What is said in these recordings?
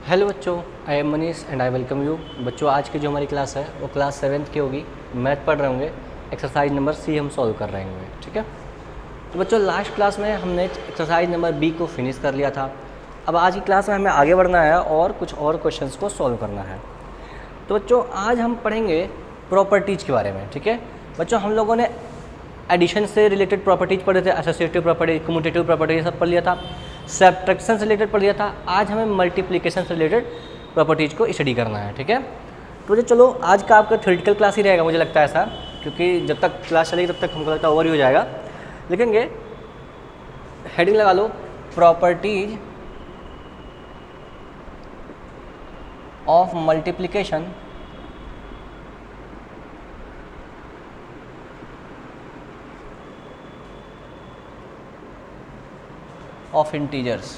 Hello बच्चों, I am Manish and I welcome you. बच्चों, आज की जो हमारी क्लास है वो क्लास 7th की होगी। मैथ पढ़ रहे होंगे, एक्सरसाइज नंबर सी हम सॉल्व कर रहे होंगे। ठीक है, तो बच्चों लास्ट क्लास में हमने एक्सरसाइज नंबर बी को फिनिश कर लिया था। अब आज की क्लास में हमें आगे बढ़ना है और कुछ और क्वेश्चंस को सॉल्व करना है। तो बच्चों आज हम पढ़ेंगे प्रॉपर्टीज़ के बारे में। ठीक है बच्चों, हम लोगों ने एडिशन से रिलेटेड प्रॉपर्टीज़ पढ़े थे, एसोसिएटिव प्रॉपर्टी, कम्यूटेटिव प्रॉपर्टी, ये सब पढ़ लिया था। सब्ट्रैक्शन से रिलेटेड पढ़ लिया था। आज हमें मल्टीप्लिकेशन से रिलेटेड प्रॉपर्टीज़ को स्टडी करना है। ठीक है, तो चलो आज का आपका थ्योरेटिकल क्लास ही रहेगा, मुझे लगता है ऐसा, क्योंकि जब तक क्लास चलेगी तब तक हमको लगता है ओवर ही हो जाएगा। लिखेंगे, हेडिंग लगा लो, properties of multiplication of integers.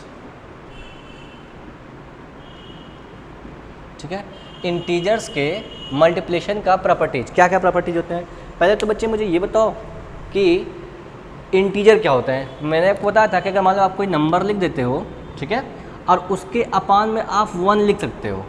ठीक है, इंटीजर्स के मल्टीप्लिकेशन का प्रॉपर्टीज, क्या क्या प्रॉपर्टीज होते हैं। पहले तो बच्चे मुझे ये बताओ कि इंटीजर क्या होता है। मैंने आपको बताया था कि अगर मान लो आप कोई नंबर लिख देते हो, ठीक है, और उसके अपान में आप 1 लिख सकते हो,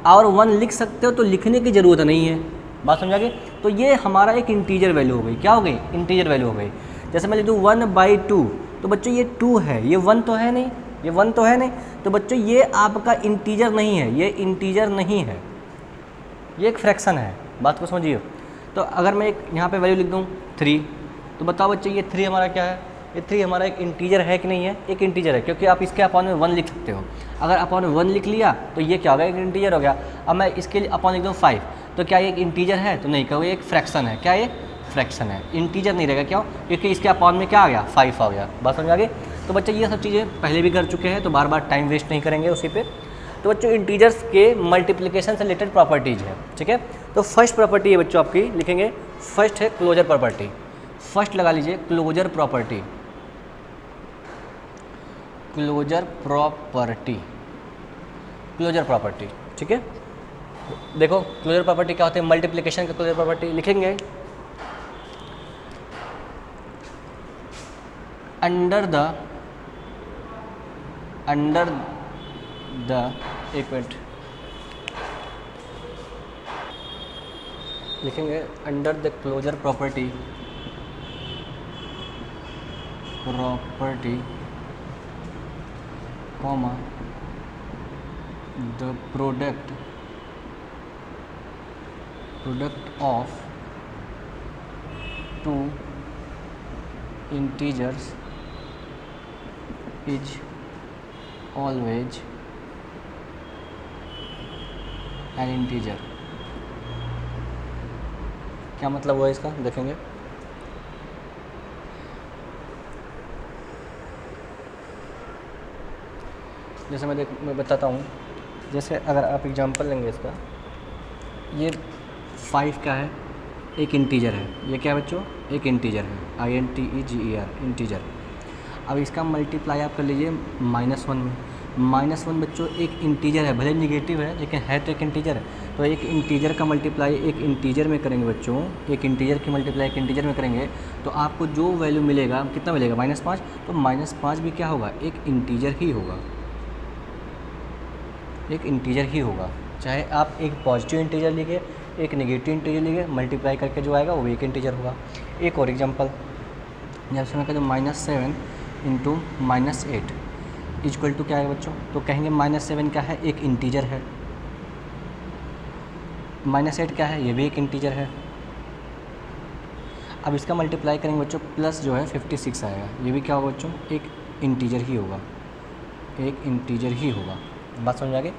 और 1 लिख सकते हो तो लिखने की ज़रूरत नहीं है। बात समझा गई? तो ये हमारा एक इंटीजर वैल्यू हो गई। क्या हो गई? इंटीजर वैल्यू हो गई। जैसे मैं लिख दूँ 1/2, तो बच्चों ये 2 है, ये 1 तो है नहीं, ये 1 तो है नहीं, तो बच्चों ये आपका इंटीजर नहीं है, ये इंटीजर नहीं है, ये एक फ्रैक्शन है। बात को समझिए। तो अगर मैं एक यहाँ पे वैल्यू लिख दूँ 3, तो बताओ बच्चे ये 3 हमारा क्या है? ये 3 हमारा एक इंटीजर है कि नहीं है? एक इंटीजर है, क्योंकि आप इसके अपॉन में 1 लिख सकते हो। अगर अपॉन में 1 लिख लिया तो ये क्या हो गया? एक इंटीजर हो गया। अब मैं इसके लिए अपॉन लिख दूँ 5, तो क्या ये एक इंटीजर है? तो नहीं, क्या ये एक फ्रैक्शन है। क्या ये फ्रैक्शन है, इंटीजर नहीं रहेगा। क्यों? क्योंकि इसके अपॉन में क्या आ गया? 5 आ गया। बात समझ आ गई? तो बच्चे ये सब चीज़ें पहले भी कर चुके हैं, तो बार बार टाइम वेस्ट नहीं करेंगे उसी पे। तो बच्चों इंटीजर्स के मल्टीप्लिकेशन से रिलेटेड प्रॉपर्टीज है। ठीक है, तो फर्स्ट प्रॉपर्टी है बच्चों आपकी, लिखेंगे फर्स्ट है क्लोजर प्रॉपर्टी। फर्स्ट लगा लीजिए closure property, closure property, closure property. ठीक है, देखो क्लोजर प्रॉपर्टी क्या होती है? मल्टीप्लिकेशन का क्लोजर प्रॉपर्टी लिखेंगे अंडर द एक मिनट लिखेंगे, under the closure property comma the product of 2 integers is always an integer. क्या मतलब हुआ इसका? देखेंगे, जैसे मैं बताता हूँ। जैसे अगर आप एग्जांपल लेंगे इसका, ये 5 क्या है? एक इंटीजर है। ये क्या है बच्चों? एक इंटीजर है, INTEGER, इंटीजर। अब इसका मल्टीप्लाई आप कर लीजिए -1 में। -1 बच्चों एक इंटीजर है, भले निगेटिव है लेकिन है तो एक इंटीजर है। तो एक इंटीजर का मल्टीप्लाई एक इंटीजर में करेंगे बच्चों, एक इंटीजर की मल्टीप्लाई एक इंटीजर में करेंगे तो आपको जो वैल्यू मिलेगा कितना मिलेगा? -5। तो -5 भी क्या होगा? एक इंटीजर ही होगा, एक इंटीजर ही होगा। चाहे आप एक पॉजिटिव इंटीजर लीजिए, एक नेगेटिव इंटीजर लीजिए, मल्टीप्लाई करके जो आएगा वो भी एक इंटीजर होगा। एक और एग्जांपल, जैसे मैं कहता हूँ -7 इंटू -8 इक्वल टू क्या है बच्चों? तो कहेंगे -7 क्या है? एक इंटीजर है। -8 क्या है? ये भी एक इंटीजर है। अब इसका मल्टीप्लाई करेंगे बच्चों, प्लस जो है 56 आएगा, ये भी क्या होगा बच्चों? एक इंटीजर ही होगा, एक इंटीजर ही होगा। बात समझ आ गई?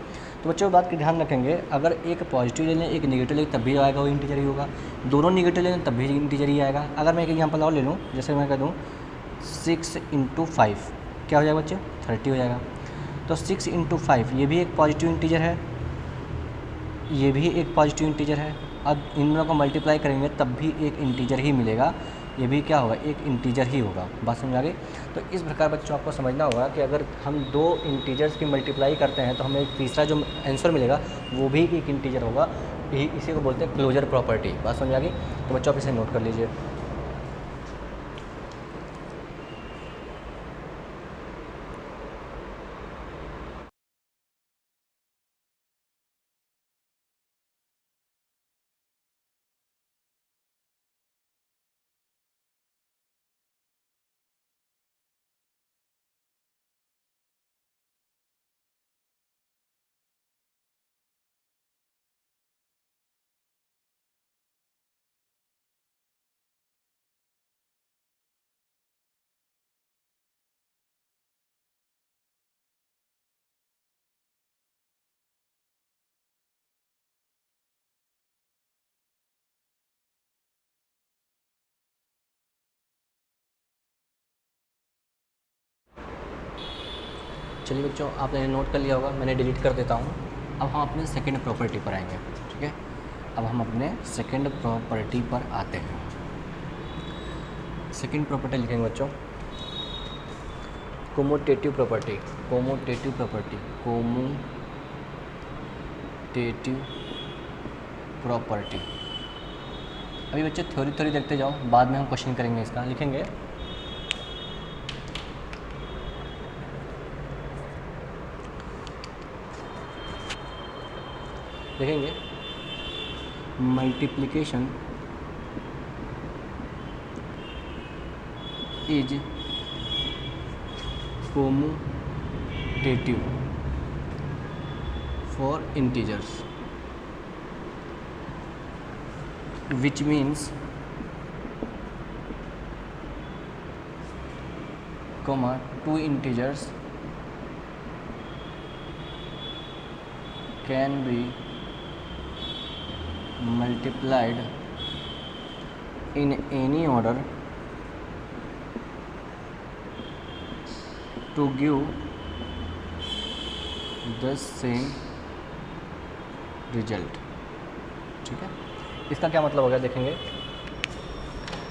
तो बच्चों बात का ध्यान रखेंगे, अगर एक पॉजिटिव ले लें एक नेगेटिव ले तब भी आएगा वो इंटीजर ही होगा, दोनों नेगेटिव ले लें तब भी इंटीजर ही आएगा। अगर मैं एक एग्जांपल और ले लूँ, जैसे मैं कह दूँ 6 इंटू 5 क्या हो जाएगा बच्चों? 30 हो जाएगा। तो 6 इंटू 5 ये भी एक पॉजिटिव इंटीजर है, ये भी एक पॉजिटिव इंटीजर है। अब इन दोनों को मल्टीप्लाई करेंगे तब भी एक इंटीजर ही मिलेगा, ये भी क्या होगा? एक इंटीजर ही होगा। बात समझ आ गई? तो इस प्रकार बच्चों आपको समझना होगा कि अगर हम 2 इंटीजर्स की मल्टीप्लाई करते हैं तो हमें तीसरा जो आंसर मिलेगा वो भी एक इंटीजर होगा। इसी को बोलते हैं क्लोजर प्रॉपर्टी। बात समझ आ गई? तो बच्चों आप इसे नोट कर लीजिए। चलिए बच्चों, आपने नोट कर लिया होगा, मैंने डिलीट कर देता हूँ। अब हम अपने सेकंड प्रॉपर्टी पर आएंगे, ठीक है। अब हम अपने सेकंड प्रॉपर्टी पर आते हैं। सेकंड प्रॉपर्टी लिखेंगे बच्चों, commutative property. Commutative property, commutative property. अभी बच्चे थ्योरी देखते जाओ, बाद में हम क्वेश्चन करेंगे इसका। लिखेंगे multiplication is commutative for integers, which means two integers can be multiplied in any order to give the same result, ठीक है। इसका क्या मतलब हो गया देखेंगे।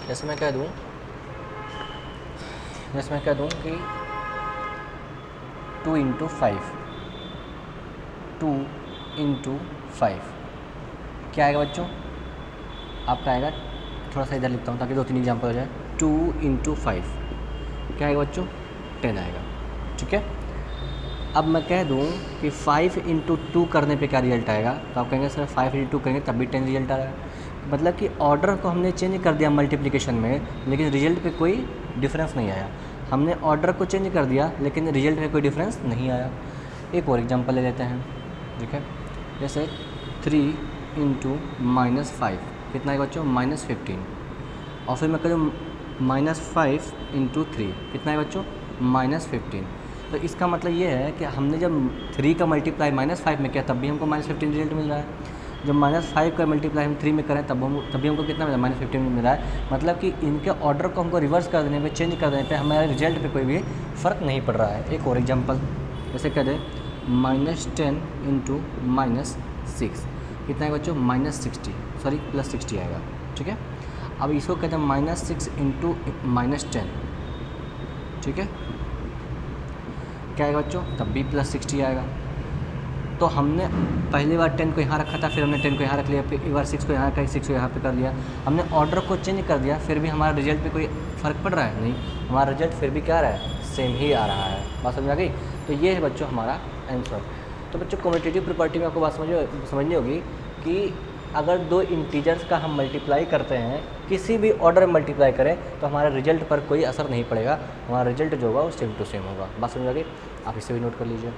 जैसे मैं कह दूं कि 2 × 5 क्या आएगा बच्चों, आपका आएगा, थोड़ा सा इधर लिखता हूँ ताकि 2-3 एग्जाम्पल हो जाए। 2 × 5 क्या आएगा बच्चों, 10 आएगा, ठीक है। अब मैं कह दूं कि 5 × 2 करने पे क्या रिजल्ट आएगा, तो आप कहेंगे सर 5 × 2 करेंगे तब भी 10 रिजल्ट आ रहा है। मतलब कि ऑर्डर को हमने चेंज कर दिया मल्टीप्लिकेशन में, लेकिन रिजल्ट पे कोई डिफरेंस नहीं आया। हमने ऑर्डर को चेंज कर दिया लेकिन रिजल्ट में कोई डिफरेंस नहीं आया। एक और एग्जांपल ले लेते हैं, ठीक है। जैसे 3 × -5 कितना है बच्चों, -15। और फिर मैं कह दूँ -5 × 3 कितना है बच्चों, -15। तो इसका मतलब ये है कि हमने जब 3 का मल्टीप्लाई -5 में किया तब भी हमको -15 रिजल्ट मिल रहा है। जब -5 का मल्टीप्लाई हम 3 में करें तभी हमको कितना मिला, -15 मिल रहा है। मतलब कि इनके ऑर्डर को हमको रिवर्स कर देने पे, चेंज कर देने पे हमारे रिजल्ट पे कोई भी फ़र्क नहीं पड़ रहा है। एक और एग्जांपल जैसे कह दें -10 × -6 कितना है बच्चों, +60 आएगा, ठीक है। अब इसको कहते हैं -6 × -10, ठीक है। क्या आएगा बच्चों, तब भी +60 आएगा। तो हमने पहली बार 10 को यहाँ रखा था, फिर हमने 10 को यहाँ रख लिया, फिर एक बार 6 को यहाँ रखा, 6 को यहाँ पे कर लिया। हमने ऑर्डर को चेंज कर दिया, फिर भी हमारा रिजल्ट पे कोई फ़र्क पड़ रहा है नहीं, हमारा रिजल्ट फिर भी क्या आ रहा है, सेम ही आ रहा है। बात समझ आ गई। तो ये है बच्चों हमारा आंसर। तो बच्चों कम्यूटेटिव प्रॉपर्टी में आपको बात समझनी होगी कि अगर 2 इंटीजर्स का हम मल्टीप्लाई करते हैं, किसी भी ऑर्डर में मल्टीप्लाई करें तो हमारे रिजल्ट पर कोई असर नहीं पड़ेगा, हमारा रिजल्ट जो होगा वो सेम टू सेम होगा। बात समझ आ गई, आप इसे भी नोट कर लीजिए।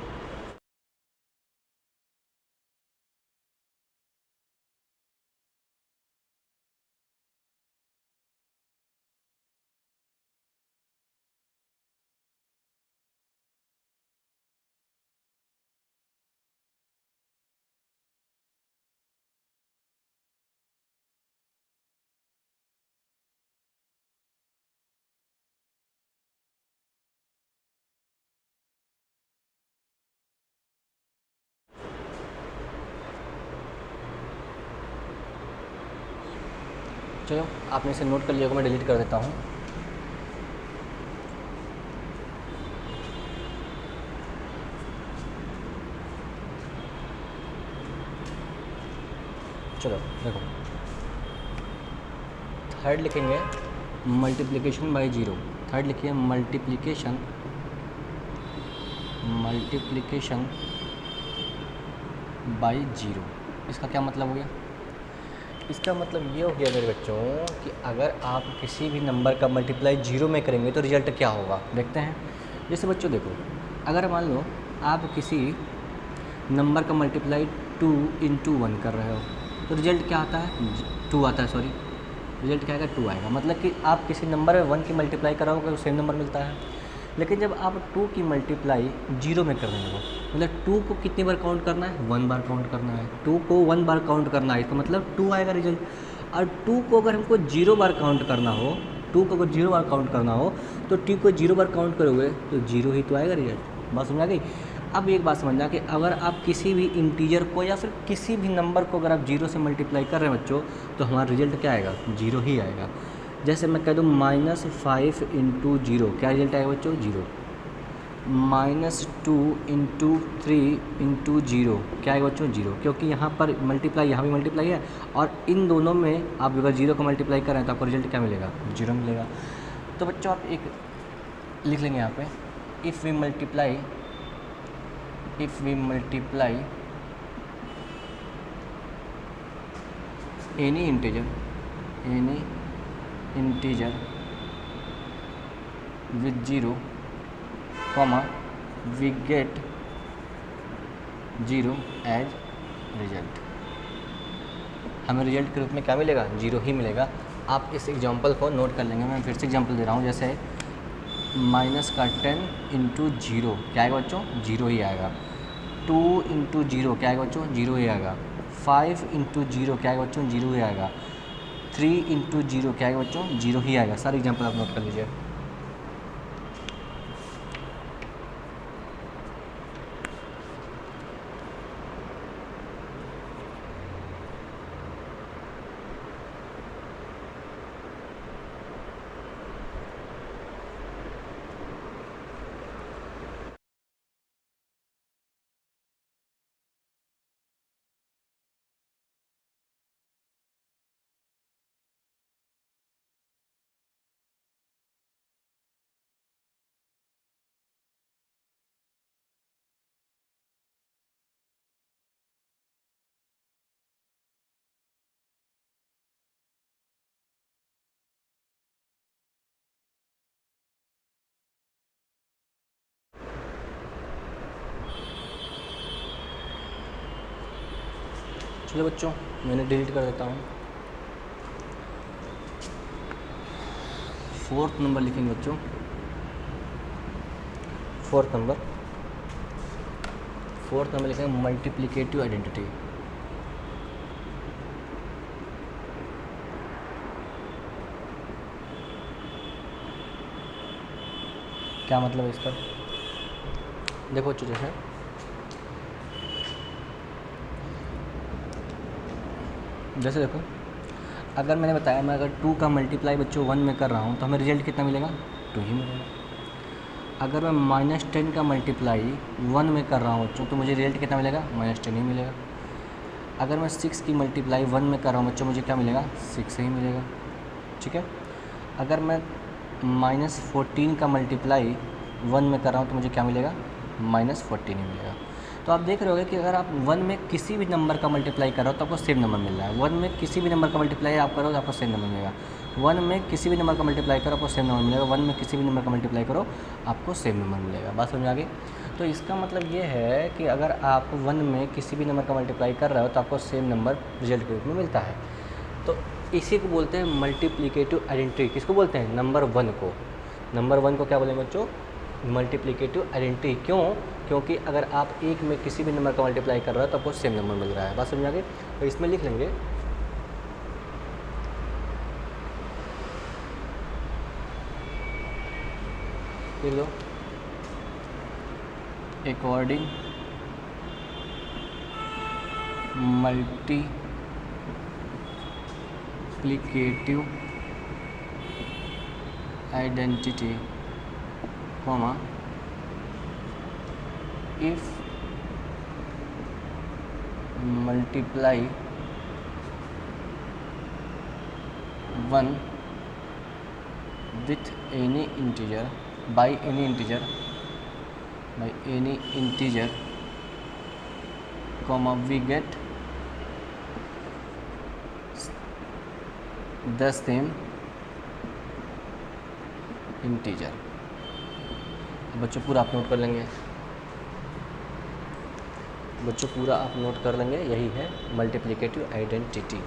चलो आपने इसे नोट कर लिया होगा, मैं डिलीट कर देता हूँ। चलो देखो, थर्ड लिखेंगे मल्टीप्लिकेशन बाय 0। थर्ड लिखिए मल्टीप्लिकेशन बाय 0। इसका क्या मतलब हो गया, इसका मतलब ये हो गया मेरे बच्चों कि अगर आप किसी भी नंबर का मल्टीप्लाई 0 में करेंगे तो रिजल्ट क्या होगा, देखते हैं। जैसे बच्चों देखो, अगर मान लो आप किसी नंबर का मल्टीप्लाई 2 × 1 कर रहे हो तो रिजल्ट क्या आता है, 2 आता है, सॉरी रिजल्ट क्या आएगा, 2 आएगा। मतलब कि आप किसी नंबर में 1 की मल्टीप्लाई कराओगे तो सेम नंबर मिलता है। लेकिन जब आप 2 की मल्टीप्लाई 0 में कर रहे हो, मतलब 2 को कितनी बार काउंट करना है, 1 बार काउंट करना है। 2 को 1 बार काउंट करना है, इसका मतलब 2 आएगा रिजल्ट। और 2 को अगर हमको 0 बार काउंट करना हो, 2 को अगर 0 बार काउंट करना हो तो 2 को 0 बार काउंट करोगे तो 0 ही तो आएगा रिजल्ट। बात समझ आ गई। अब एक बात समझना कि अगर आप किसी भी इंटीजर को या फिर किसी भी नंबर को अगर आप जीरो से मल्टीप्लाई कर रहे हैं बच्चों, तो हमारा रिजल्ट क्या आएगा, जीरो ही आएगा। जैसे मैं कह दूँ -5 इंटू जीरो, क्या रिजल्ट आएगा बच्चों, जीरो। -2 इंटू 3 इंटू जीरो, क्या आएगा बच्चों, जीरो, क्योंकि यहाँ पर मल्टीप्लाई, यहाँ भी मल्टीप्लाई है, और इन दोनों में आप अगर जीरो को मल्टीप्लाई कर रहे हैं तो आपको रिजल्ट क्या मिलेगा, जीरो मिलेगा। तो बच्चों आप एक लिख लेंगे यहाँ पे, if we multiply any integer with 0, we get 0 as result। हमें रिजल्ट के रूप में क्या मिलेगा, जीरो ही मिलेगा। आप इस एग्जांपल को नोट कर लेंगे। मैं फिर से एग्जांपल दे रहा हूँ, जैसे -10 इंटू जीरो, क्या आएगा बच्चों, जीरो ही आएगा। 2 इंटू जीरो, क्या आएगा बच्चों, जीरो ही आएगा। 5 इंटू जीरो, क्या आएगा बच्चों, जीरो ही आएगा। 3 इंटू जीरो, क्या आएगा बच्चों, जीरो ही आएगा। सारे एग्जाम्पल आप नोट कर लीजिए। चलो बच्चों, मैंने डिलीट कर देता हूँ। 4th नंबर लिखेंगे बच्चों। 4th नंबर लिखेंगे मल्टीप्लिकेटिव आइडेंटिटी। क्या मतलब है इसका, देखो बच्चों, जैसे देखो, अगर मैंने बताया मैं अगर 2 का मल्टीप्लाई बच्चों 1 में कर रहा हूँ तो हमें रिजल्ट कितना मिलेगा, 2 ही मिलेगा। अगर मैं -10 का मल्टीप्लाई 1 में कर रहा हूँ बच्चों तो मुझे रिजल्ट कितना मिलेगा, -10 ही मिलेगा। अगर मैं 6 की मल्टीप्लाई 1 में कर रहा हूँ बच्चों, मुझे क्या मिलेगा, 6 ही मिलेगा। ठीक है। अगर मैं -14 का मल्टीप्लाई 1 में कर रहा हूँ तो मुझे क्या मिलेगा, -14 ही मिलेगा। तो आप देख रहे होगे कि अगर आप 1 में किसी भी नंबर का मल्टीप्लाई कर रहे हो तो आपको सेम नंबर मिल रहा है। 1 में किसी भी नंबर का मल्टीप्लाई आप करो तो आपको सेम नंबर मिलेगा। 1 में किसी भी नंबर का मल्टीप्लाई करो आपको सेम नंबर मिलेगा। 1 में किसी भी नंबर का मल्टीप्लाई करो आपको सेम नंबर मिलेगा। बात समझ आ गई। तो इसका मतलब ये है कि अगर आप 1 में किसी भी नंबर का मल्टीप्लाई कर रहे हो तो आपको सेम नंबर रिजल्ट के रूप में मिलता है। तो इसी को बोलते हैं मल्टीप्लिकेटिव आइडेंटिटी। किसको बोलते हैं, नंबर 1 को। नंबर 1 को क्या बोलेंगे बच्चों, मल्टीप्लिकेटिव आइडेंटिटी। क्यों, क्योंकि अगर आप एक में किसी भी नंबर का मल्टीप्लाई कर रहे हो तो आपको सेम नंबर मिल रहा है। बात समझ आ गई। तो इसमें लिख लेंगे लिख लो, according multiplicative identity, comma if multiply 1 with any integer by any integer comma we get the same integer। बच्चों पूरा आप नोट कर लेंगे, पूरा आप नोट कर लेंगे। यही है मल्टीप्लिकेटिव आइडेंटिटी।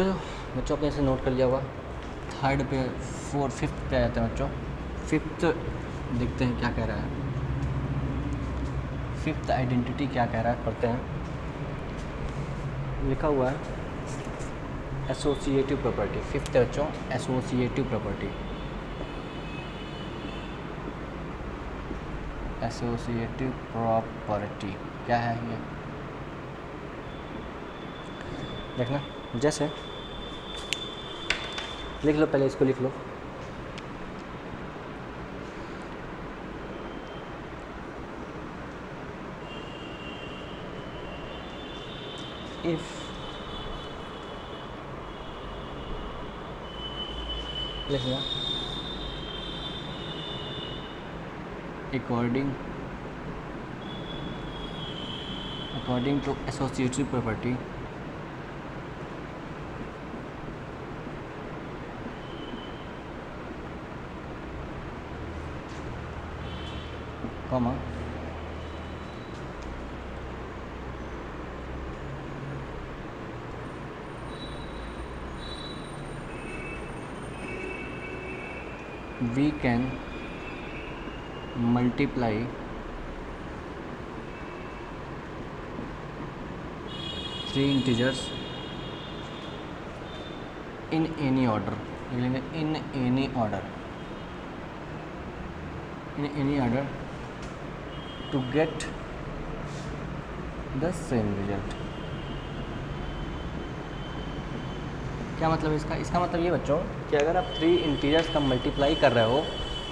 चलो बच्चों अपने से नोट कर लिया होगा। थर्ड पे फिफ्थ पे आ जाते हैं बच्चों। फिफ्थ देखते हैं क्या कह रहा है। फिफ्थ आइडेंटिटी क्या कह रहा है, पढ़ते हैं। लिखा हुआ है एसोसिएटिव प्रॉपर्टी। फिफ्थ है बच्चों एसोसिएटिव प्रॉपर्टी। एसोसिएटिव प्रॉपर्टी क्या है ये देखना। जैसे लिख लो, पहले इसको लिख लो। इफ लिखना according to associative property comma we can multiply three integers in any order। लिख लेंगे in any order to get the same result। क्या मतलब इसका? इसका मतलब ये बच्चों कि अगर आप थ्री इंटीजर्स का मल्टीप्लाई कर रहे हो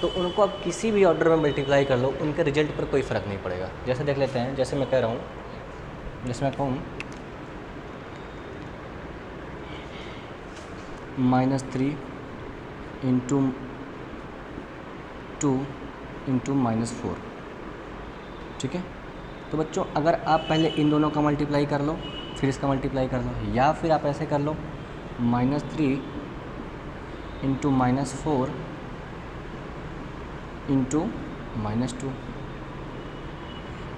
तो उनको आप किसी भी ऑर्डर में मल्टीप्लाई कर लो, उनके रिजल्ट पर कोई फ़र्क नहीं पड़ेगा। जैसे देख लेते हैं, जैसे मैं कह रहा हूँ, जैसे मैं कहूँ -3 इंटू 2 इंटू -4, ठीक है। तो बच्चों अगर आप पहले इन दोनों का मल्टीप्लाई कर लो फिर इसका मल्टीप्लाई कर लो, या फिर आप ऐसे कर लो -3 इंटू -4 इंटू -2,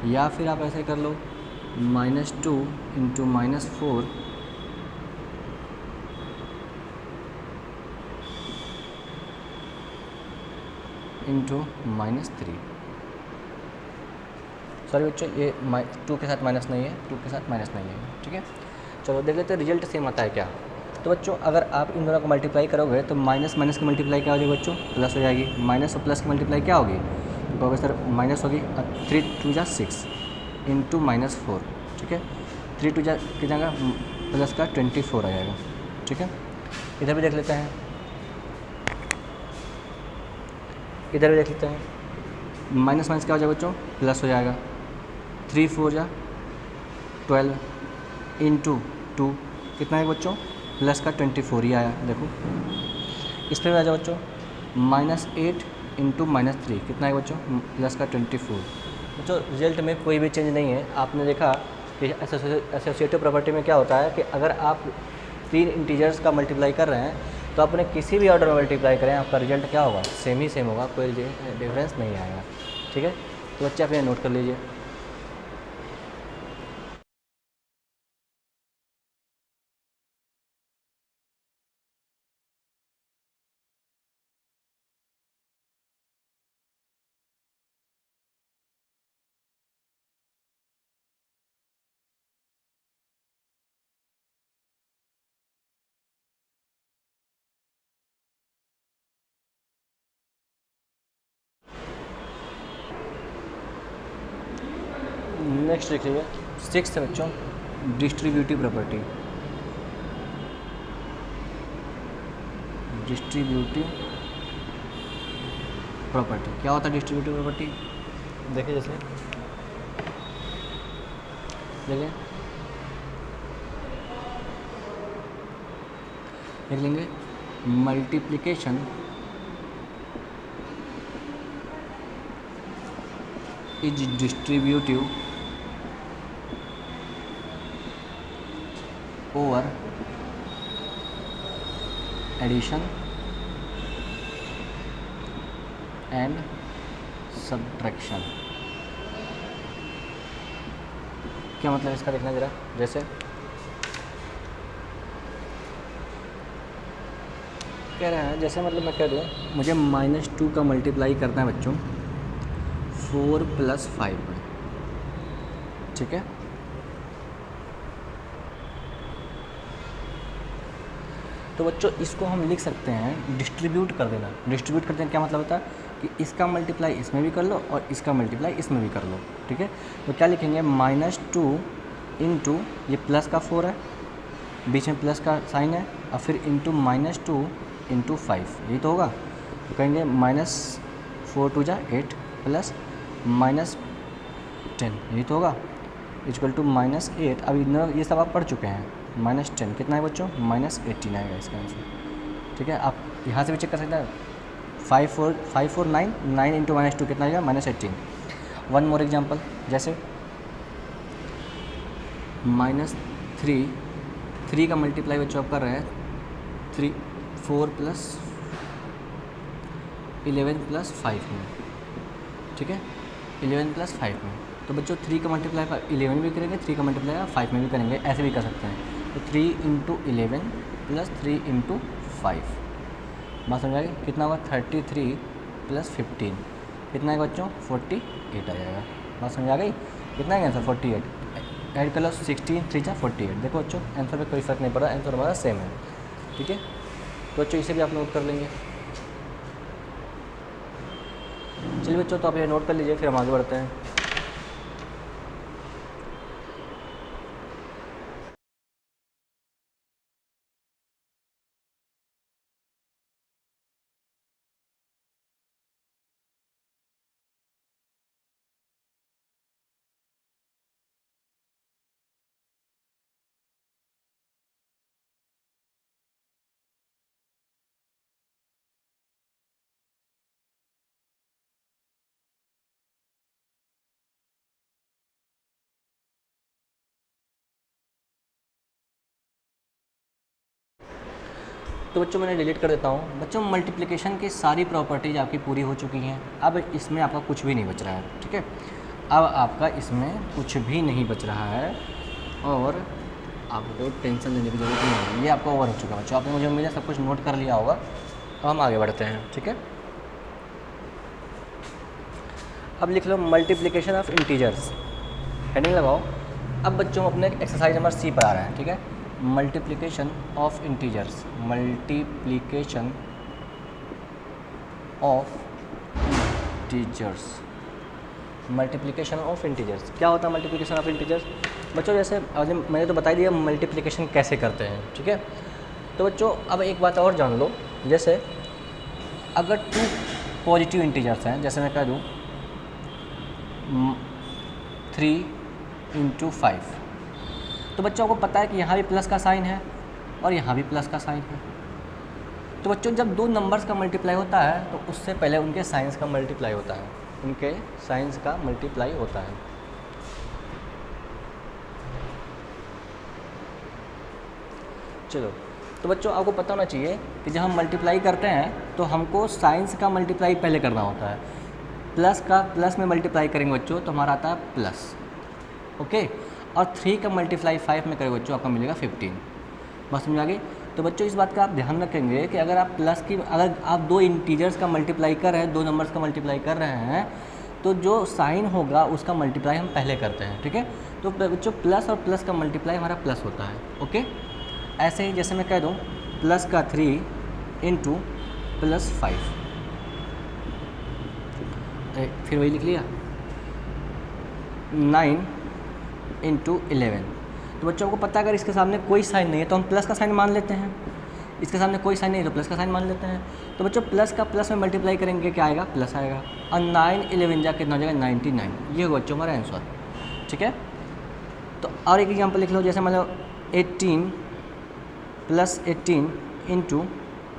या फिर आप ऐसे कर लो -2 इंटू -4 इंटू -3। सॉरी बच्चों, ये 2 के साथ माइनस नहीं है, 2 के साथ माइनस नहीं है, ठीक है। चलो देख लेते हैं रिजल्ट सेम आता है क्या। तो बच्चों अगर आप इन दोनों को मल्टीप्लाई करोगे तो माइनस माइनस की मल्टीप्लाई क्या हो जाएगी बच्चों? प्लस हो जाएगी। माइनस और प्लस की मल्टीप्लाई क्या होगी? तो होगा सर माइनस होगी। 3 2 जा 6 इंटू -4, ठीक है। 3 2 जा कितना जाएगा? प्लस का 24 आ जाएगा, ठीक है। इधर भी देख लेते हैं, इधर भी देख लेते हैं। माइनस माइनस क्या हो जाएगा बच्चों? प्लस हो जाएगा। 3 4 जा 12 इंटू 2 कितना है बच्चों? प्लस का 24 ही आया। देखो इस पर भी आ जाओ बच्चों, -8 इंटू -3 कितना है बच्चों? प्लस का 24। बच्चों रिजल्ट में कोई भी चेंज नहीं है। आपने देखा कि एसोसिएटिव प्रॉपर्टी में क्या होता है कि अगर आप 3 इंटीजर्स का मल्टीप्लाई कर रहे हैं तो अपने किसी भी ऑर्डर में मल्टीप्लाई करें, आपका रिजल्ट क्या होगा? सेम ही सेम होगा, कोई डिफरेंस नहीं आएगा, ठीक है। तो बच्चे आप ये नोट कर लीजिए। नेक्स्ट देख लीजिए, 6th है बच्चों डिस्ट्रीब्यूटिव प्रॉपर्टी। डिस्ट्रीब्यूटिव प्रॉपर्टी क्या होता है? डिस्ट्रीब्यूटिव प्रॉपर्टी देखिए, जैसे देखिए लिख लेंगे multiplication is distributive over addition and subtraction. क्या मतलब इसका देखना जरा। जैसे कह रहे हैं, जैसे मतलब मैं कह दूँ मुझे -2 का मल्टीप्लाई करना है बच्चों 4 + 5 में, ठीक है। तो बच्चों इसको हम लिख सकते हैं डिस्ट्रीब्यूट कर देना। डिस्ट्रीब्यूट करते हैं क्या मतलब होता है कि इसका मल्टीप्लाई इसमें भी कर लो और इसका मल्टीप्लाई इसमें भी कर लो, ठीक है। तो क्या लिखेंगे -2 इंटू ये प्लस का 4 है, बीच में प्लस का साइन है, और फिर इंटू -2 इंटू 5, यही तो होगा। तो कहेंगे -4 × 2 = 8 प्लस -10, यही तो होगा, इक्वल टू -8। अब ये सब आप पढ़ चुके हैं। -10 कितना है बच्चों? -18 आएगा इसका आंसर, ठीक है। आप यहाँ से भी चेक कर सकते हैं। 5 4 9, 9 इंटू -2 कितना आएगा? -18। वन मोर एग्जाम्पल, जैसे -3 का मल्टीप्लाई बच्चों आप कर रहे हैं 4 + 11 + 5 में, ठीक है, 11 + 5 में। तो बच्चों 3 का मल्टीप्लाई 11 भी करेंगे, 3 का मल्टीप्लाई 5 में भी करेंगे, ऐसे भी कर सकते हैं। तो 3 × 11 + 3 × 5, बात समझ आ गई? कितना होगा? 33 + 15 कितना है बच्चों? 48 आ जाएगा। बात समझ आ गई? कितना है आंसर? 48। ऐड कर लो 16 3 × 48। देखो बच्चों आंसर में कोई फ़र्क नहीं पड़ा, आंसर हमारा सेम है, ठीक है। तो बच्चों इसे भी आप नोट कर लेंगे। चलिए बच्चों, तो आप ये नोट कर लीजिए, फिर हम आगे बढ़ते हैं। तो बच्चों मैंने डिलीट कर देता हूँ। बच्चों मल्टीप्लिकेशन की सारी प्रॉपर्टीज आपकी पूरी हो चुकी हैं। अब इसमें आपका कुछ भी नहीं बच रहा है, ठीक है। अब आपका इसमें कुछ भी नहीं बच रहा है और आपको टेंशन लेने की ज़रूरत नहीं है। ये आपका ओवर हो चुका है बच्चों। आपने, मुझे उम्मीद है, सब कुछ नोट कर लिया होगा। अब हम आगे बढ़ते हैं, ठीक है। अब लिख लो मल्टीप्लिकेशन ऑफ इंटीजर्स, हेडिंग लगाओ। अब बच्चों अपने एक्सरसाइज नंबर सी पर आ रहे हैं, ठीक है। Multiplication of integers, multiplication of integers, multiplication of integers. क्या होता है मल्टीप्लिकेशन ऑफ इंटीजर्स? बच्चों जैसे मैंने तो बता दिया मल्टीप्लिकेशन कैसे करते हैं, ठीक है। तो बच्चों अब एक बात और जान लो, जैसे अगर 2 पॉजिटिव इंटीजर्स हैं, जैसे मैं कह दूँ 3 × 5, तो बच्चों को पता है कि यहाँ भी प्लस का साइन है और यहाँ भी प्लस का साइन है। तो बच्चों जब 2 नंबर्स का मल्टीप्लाई होता है तो उससे पहले उनके साइंस का मल्टीप्लाई होता है, उनके साइंस का मल्टीप्लाई होता है। चलो, तो बच्चों आपको पता होना चाहिए कि जब हम मल्टीप्लाई करते हैं तो हमको साइंस का मल्टीप्लाई पहले करना होता है। प्लस का प्लस में मल्टीप्लाई करेंगे बच्चों तो हमारा आता है प्लस, ओके। और 3 का मल्टीप्लाई 5 में करेंगे बच्चों, आपका मिलेगा 15। बस समझ आ गई? तो बच्चों इस बात का आप ध्यान रखेंगे कि अगर आप अगर आप 2 इंटीजर्स का मल्टीप्लाई कर रहे हैं, 2 नंबर्स का मल्टीप्लाई कर रहे हैं, तो जो साइन होगा उसका मल्टीप्लाई हम पहले करते हैं, ठीक है। तो बच्चों प्लस और प्लस का मल्टीप्लाई हमारा प्लस होता है, ओके। ऐसे ही जैसे मैं कह दूँ प्लस का 3 × +5, फिर वही लिख लिया 9 × 11। तो बच्चों को पता है अगर इसके सामने कोई साइन नहीं है तो हम प्लस का साइन मान लेते हैं, इसके सामने कोई साइन नहीं है तो प्लस का साइन मान लेते हैं। तो बच्चों प्लस का प्लस में मल्टीप्लाई करेंगे क्या आएगा? प्लस आएगा। और 9 11 जा कितना हो जाएगा? 99। ये होगा बच्चों हमारा आंसर, ठीक है। तो और एक एग्जाम्पल लिख लो, जैसे मतलब 18 + 18 ×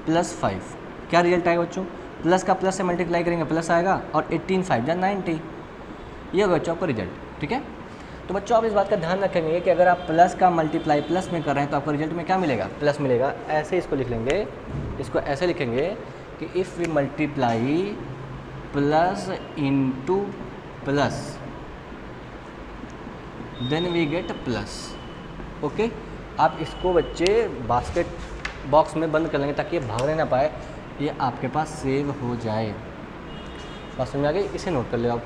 +5, क्या रिजल्ट आएगा बच्चों? प्लस का प्लस से मल्टीप्लाई करेंगे प्लस आएगा और 18 5 जा 90, ये होगा बच्चों आपका रिजल्ट, ठीक है। तो बच्चों आप इस बात का ध्यान रखेंगे कि अगर आप प्लस का मल्टीप्लाई प्लस में कर रहे हैं तो आपको रिजल्ट में क्या मिलेगा? प्लस मिलेगा। ऐसे इसको लिख लेंगे, इसको ऐसे लिखेंगे कि if we multiply plus into plus then we get plus, okay. आप इसको बच्चे बास्केट बॉक्स में बंद कर लेंगे ताकि ये भागने ना पाए, ये आपके पास सेव हो जाए। बात समझ आ गई? इसे नोट कर ले आप।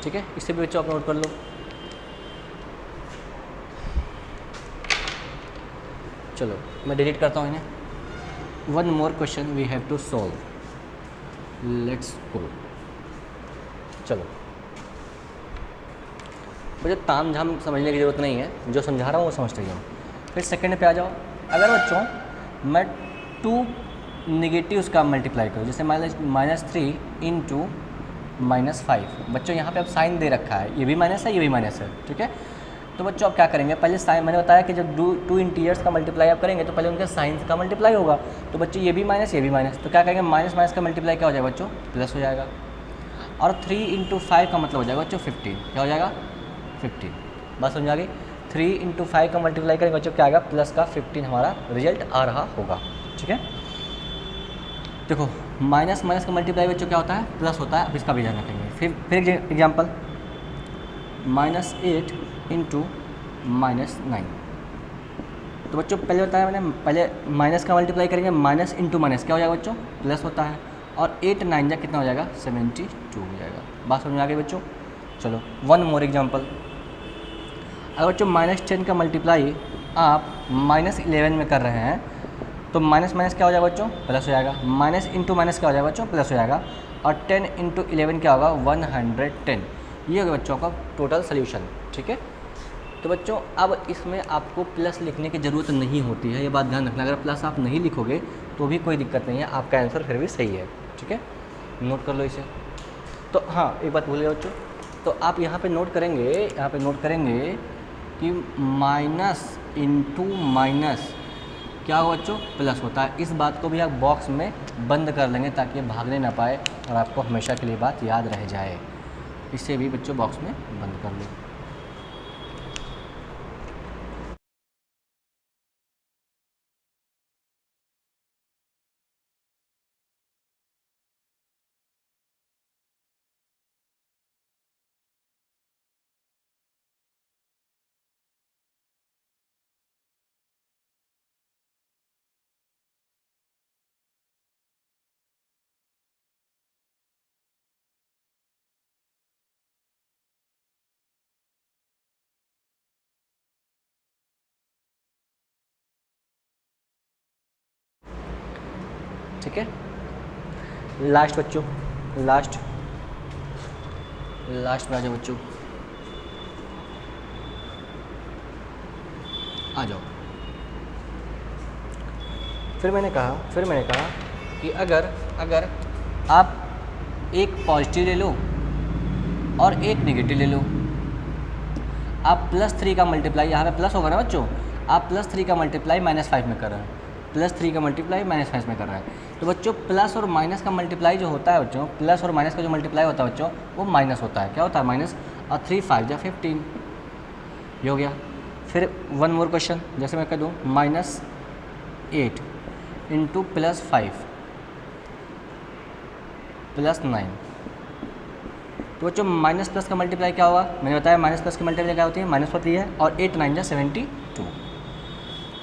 ठीक है, इसे भी बच्चों आप नोट कर लो। चलो मैं डिलीट करता हूँ इन्हें। One more question we have to solve, let's go. चलो मुझे ताम झाम समझने की ज़रूरत नहीं है, जो समझा रहा हूँ वो समझते जाओ। फिर सेकंड पे आ जाओ। अगर बच्चों मैं 2 नेगेटिव्स का मल्टीप्लाई करूँ, जैसे -3 इंटू -5, बच्चों यहाँ पे अब साइन दे रखा है, ये भी माइनस है, ये भी माइनस है, ठीक है। तो बच्चों आप क्या करेंगे, पहले साइन, मैंने बताया कि जब 2 इंटीजर्स का मल्टीप्लाई आप करेंगे तो पहले उनके साइंस का मल्टीप्लाई होगा। तो बच्चों ये भी माइनस, ये भी माइनस, तो क्या करेंगे, माइनस माइनस का मल्टीप्लाई क्या हो जाएगा बच्चों, प्लस हो जाएगा। और 3 इंटू 5 का मतलब हो जाएगा बच्चों 15, क्या हो जाएगा 15। बस समझ आ गई। 3 इंटू 5 का मल्टीप्लाई करेंगे बच्चों क्या आएगा, प्लस का 15 हमारा रिजल्ट आ रहा होगा, ठीक है। देखो माइनस माइनस का मल्टीप्लाई बच्चों क्या होता है, प्लस होता है। अब इसका भी ध्यान रखेंगे। फिर एग्जाम्पल, -8 इंटू -9। तो बच्चों पहले बताया मैंने, पहले माइनस का मल्टीप्लाई करेंगे, माइनस इंटू माइनस क्या हो जाएगा बच्चों, प्लस होता है। और 8 9 जा कितना हो जाएगा, 72 हो जाएगा। बात समझ आ गई बच्चों। चलो वन मोर एग्जाम्पल। अगर बच्चों -10 का मल्टीप्लाई आप -11 में कर रहे हैं तो माइनस माइनस क्या हो जाएगा बच्चों, प्लस हो जाएगा। माइनस इंटू माइनस क्या हो जाएगा बच्चों, प्लस हो जाएगा। और 10 इंटू 11 क्या होगा, 110। ये होगा बच्चों का टोटल सोल्यूशन, ठीक है। तो बच्चों अब इसमें आपको प्लस लिखने की ज़रूरत नहीं होती है, ये बात ध्यान रखना। अगर प्लस आप नहीं लिखोगे तो भी कोई दिक्कत नहीं है, आपका आंसर फिर भी सही है, ठीक है। नोट कर लो इसे। तो हाँ एक बात भूल गए बच्चों, तो आप यहाँ पे नोट करेंगे, यहाँ पे नोट करेंगे कि माइनस इंटू माइनस क्या हो बच्चों, प्लस होता है। इस बात को भी आप बॉक्स में बंद कर लेंगे ताकि ये भागने ना पाए और आपको हमेशा के लिए बात याद रह जाए। इसे भी बच्चों बॉक्स में बंद कर लो। ठीक है, लास्ट बच्चों, लास्ट में आ जाओ बच्चों, आ जाओ। फिर मैंने कहा कि अगर आप एक पॉजिटिव ले लो और एक नेगेटिव ले लो, आप +3 का मल्टीप्लाई, यहाँ पे प्लस होगा ना बच्चों, आप +3 का मल्टीप्लाई -5 में कर रहे हैं, +3 का मल्टीप्लाई -5 में कर रहे हैं। तो बच्चों प्लस और माइनस का मल्टीप्लाई जो होता है बच्चों, प्लस और माइनस का जो मल्टीप्लाई होता है बच्चों, वो माइनस होता है। क्या होता है, माइनस। और 3 5 या 15, ये हो गया। फिर वन मोर क्वेश्चन, जैसे मैं कह दूँ -8 इंटू +5 +9। तो बच्चों माइनस प्लस का मल्टीप्लाई क्या होगा, मैंने बताया माइनस प्लस की मल्टीप्लाई क्या होती है, माइनस होती है। और 8 9 जा 72,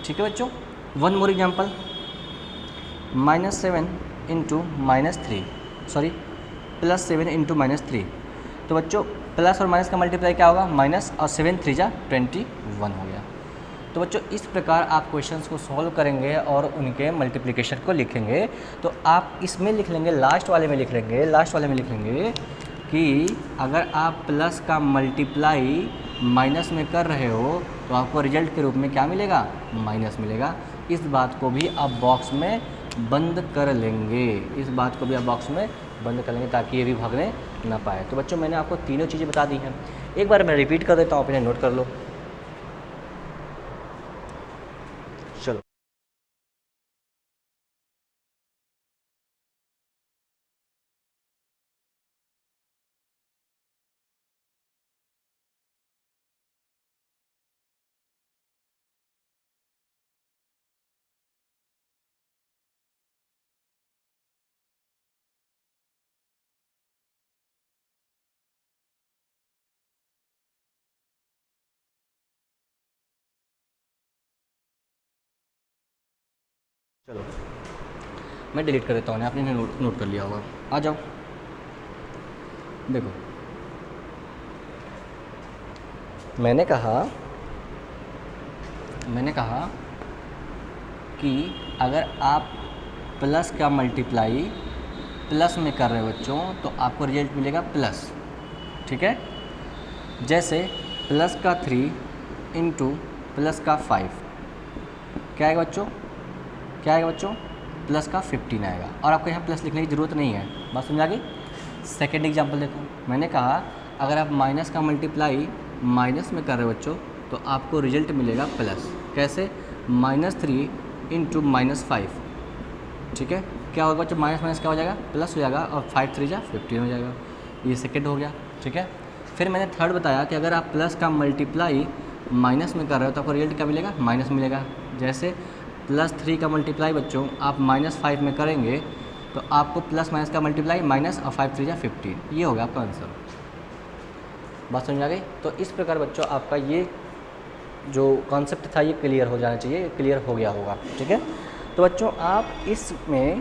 ठीक है बच्चों। One more example, -7 into -3, sorry +7 into -3। तो बच्चों प्लस और माइनस का मल्टीप्लाई क्या होगा, माइनस, और 7 3 जा 21 हो गया। तो बच्चों इस प्रकार आप क्वेश्चंस को सॉल्व करेंगे और उनके मल्टीप्लिकेशन को लिखेंगे। तो आप इसमें लिख लेंगे, लास्ट वाले में लिख लेंगे कि अगर आप प्लस का मल्टीप्लाई माइनस में कर रहे हो तो आपको रिजल्ट के रूप में क्या मिलेगा, माइनस मिलेगा। इस बात को भी आप बॉक्स में बंद कर लेंगे, ताकि ये भी भागने ना पाए। तो बच्चों मैंने आपको तीनों चीज़ें बता दी हैं, एक बार मैं रिपीट कर देता हूँ, आप इन्हें नोट कर लो। चलो मैं डिलीट कर देता हूँ, आपने नोट कर लिया होगा। आ जाओ, देखो मैंने कहा कि अगर आप प्लस का मल्टीप्लाई प्लस में कर रहे हो बच्चों तो आपको रिजल्ट मिलेगा प्लस, ठीक है। जैसे प्लस का 3 इंटू प्लस का 5 क्या आएगा बच्चों, प्लस का 15 आएगा। और आपको यहाँ प्लस लिखने की ज़रूरत नहीं है, बात समझ आ गई। सेकेंड एग्जाम्पल देखो, मैंने कहा अगर आप माइनस का मल्टीप्लाई माइनस में कर रहे हो बच्चों तो आपको रिजल्ट मिलेगा प्लस। कैसे, -3 इंटू -5, ठीक है। क्या होगा बच्चों, माइनस माइनस क्या हो जाएगा, प्लस हो जाएगा, और 5 3 जा 15 हो जाएगा। ये सेकेंड हो गया, ठीक है। फिर मैंने थर्ड बताया कि अगर आप प्लस का मल्टीप्लाई माइनस में कर रहे हो तो आपको रिजल्ट क्या मिलेगा, माइनस मिलेगा। जैसे +3 का मल्टीप्लाई बच्चों आप -5 में करेंगे तो आपको प्लस माइनस का मल्टीप्लाई माइनस, और 5 3 जा 15, ये होगा आपका आंसर। बात समझ आ गई। तो इस प्रकार बच्चों आपका ये जो कॉन्सेप्ट था ये क्लियर हो जाना चाहिए, क्लियर हो गया होगा, ठीक है। तो बच्चों आप इसमें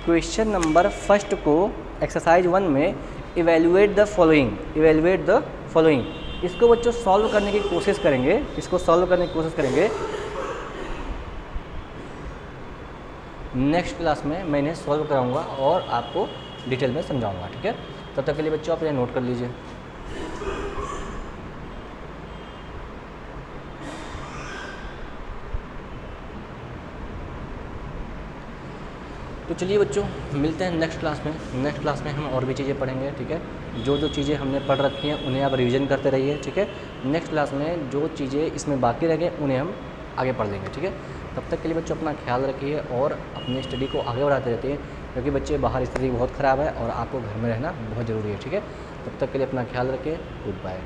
क्वेश्चन नंबर फर्स्ट को एक्सरसाइज 1 में इवेल्युएट द फॉलोइंग, इसको बच्चों सॉल्व करने की कोशिश करेंगे, नेक्स्ट क्लास में मैं इन्हें सॉल्व कराऊंगा और आपको डिटेल में समझाऊंगा, ठीक है। तब तक के लिए बच्चों आप इन्हें नोट कर लीजिए। तो चलिए बच्चों मिलते हैं नेक्स्ट क्लास में हम और भी चीज़ें पढ़ेंगे, ठीक है। जो चीज़ें हमने पढ़ रखी हैं उन्हें आप रिवीजन करते रहिए, ठीक है। नेक्स्ट क्लास में जो चीज़ें इसमें बाकी रह गए उन्हें हम आगे पढ़ लेंगे, ठीक है। तब तक के लिए बच्चों अपना ख्याल रखिए और अपने स्टडी को आगे बढ़ाते रहते हैं, क्योंकि बच्चे बाहर स्थिति बहुत ख़राब है और आपको घर में रहना बहुत ज़रूरी है, ठीक है। तब तक के लिए अपना ख्याल रखिए। Good bye.